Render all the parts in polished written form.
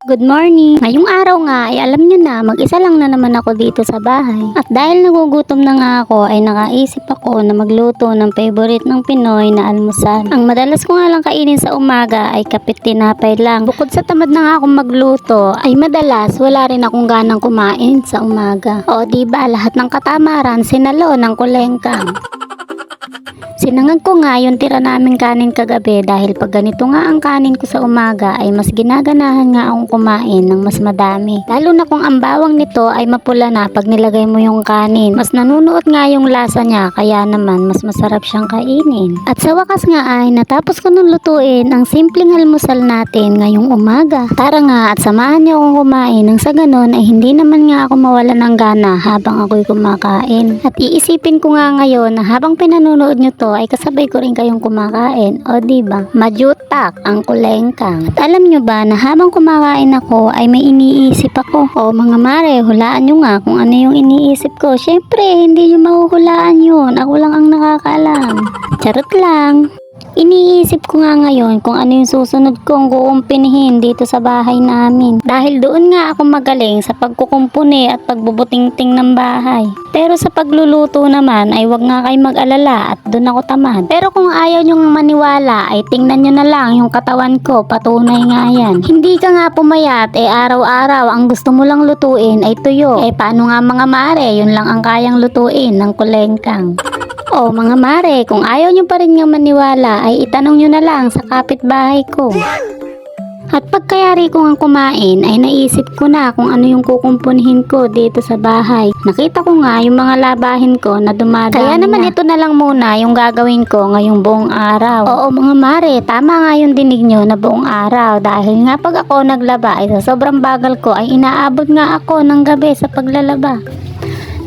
Good morning! Ngayong araw nga ay alam nyo na mag-isa lang na naman ako dito sa bahay. At dahil nagugutom na nga ako ay nakaisip ako na magluto ng favorite ng Pinoy na almusal. Ang madalas ko nga lang kainin sa umaga ay kapit tinapay lang. Bukod sa tamad na nga akong magluto ay madalas wala rin akong ganang kumain sa umaga. O diba lahat ng katamaran sinalo ng kulengkang. Sinangag ko nga yung tira naming kanin kagabi dahil pag ganito nga ang kanin ko sa umaga ay mas ginaganahan nga akong kumain ng mas madami. Lalo na kung ang bawang nito ay mapula na pag nilagay mo yung kanin. Mas nanunuot nga yung lasa niya kaya naman mas masarap siyang kainin. At sa wakas nga ay natapos ko nung lutuin ang simpleng almusal natin ngayong umaga. Tara nga at samahan niyo akong kumain nang sa ganon ay hindi naman nga ako mawala ng gana habang ako'y kumakain. At iisipin ko nga ngayon na habang pinanunood nyo to ay kasabay ko rin kayong kumakain. O diba? Majutak ang kulengkang. At alam nyo ba na habang kumakain ako ay may iniisip ako. O mga mare, hulaan nyo nga kung ano yung iniisip ko. Syempre, hindi nyo mahuhulaan yun. Ako lang ang nakakaalam. Charot lang. Iniisip ko nga ngayon kung ano yung susunod kong kukumpunihin dito sa bahay namin. Dahil doon nga ako magaling sa pagkukumpuni at pagbubutingting ng bahay. Pero sa pagluluto naman ay wag nga kayo mag-alala at doon ako tamad. Pero kung ayaw nyong maniwala ay tingnan nyo na lang yung katawan ko, patunay nga yan. Hindi ka nga pumayat araw-araw ang gusto mo lang lutuin ay tuyo. Paano nga mga mare, yun lang ang kayang lutuin ng kulengkang. O mga mare, kung ayaw nyo pa rin nga maniwala ay itanong nyo na lang sa kapitbahay ko. At pagkayari ko nga kumain ay naisip ko na kung ano yung kukumpunihin ko dito sa bahay. Nakita ko nga yung mga labahin ko na dumadami. Kaya naman ito na lang muna yung gagawin ko ngayong buong araw. Oo mga mare, tama nga yung dinig nyo na buong araw. Dahil nga pag ako naglaba ay sa sobrang bagal ko ay inaabot nga ako ng gabi sa paglalaba.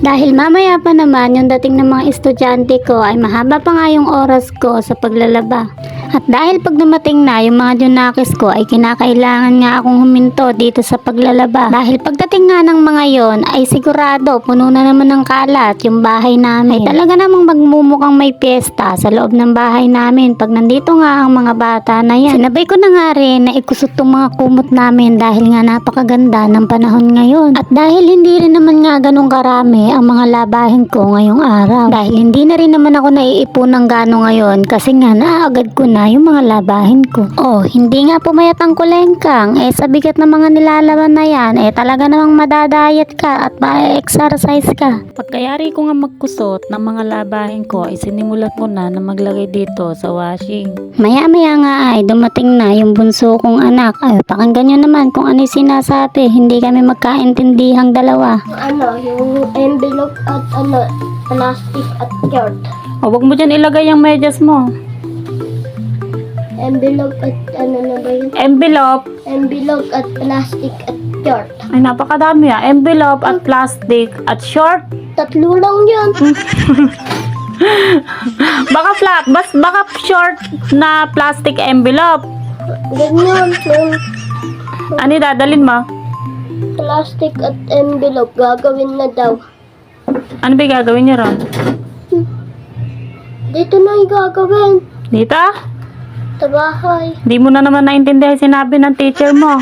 Dahil mamaya pa naman yung dating ng mga estudyante ko ay mahaba pa nga yung oras ko sa paglalaba. At dahil pag dumating na yung mga junakis ko ay kinakailangan nga akong huminto dito sa paglalaba. Dahil pagdating nga ng mga yon ay sigurado puno na naman ng kalat yung bahay namin. Ay talaga namang magmumukhang may piyesta sa loob ng bahay namin pag nandito nga ang mga bata na yan. Sinabay ko na nga rin na ikusot tong mga kumot namin dahil nga napakaganda ng panahon ngayon. At dahil hindi rin naman nga ganun karami ang mga labahin ko ngayong araw. Dahil hindi na rin naman ako naiipon ng gano ngayon kasi nga naaagad ko na yung mga labahin ko. Oh, hindi nga pumayat ang kulengkang. Sa bigat ng mga nilalaban na yan, talaga namang madadayat ka at ma-exercise ka. Pagkayari ko nga magkusot ng mga labahin ko ay sinimulan ko na maglagay dito sa washing. Maya-maya nga ay dumating na yung bunso kong anak. Ay, pakinggan nyo naman kung ano yung sinasabi. Hindi kami magkaintindihang dalawa. Yung envelope at plastic at short. O, wag mo dyan ilagay yung medyas mo. Envelope at na ba yun? Envelope. Envelope at plastic at short. Ay, napakadami ah. Envelope at plastic at short. Tatlo lang yan. Baka baka short na plastic envelope. Ganyan. Ano dadalin mo? Plastic at envelope. Gagawin na daw. Ano ba gagawin niyo ron? Dito na yung gagawin. Dito? Sa bahay. Di mo na naman naintindihan sinabi ng teacher mo.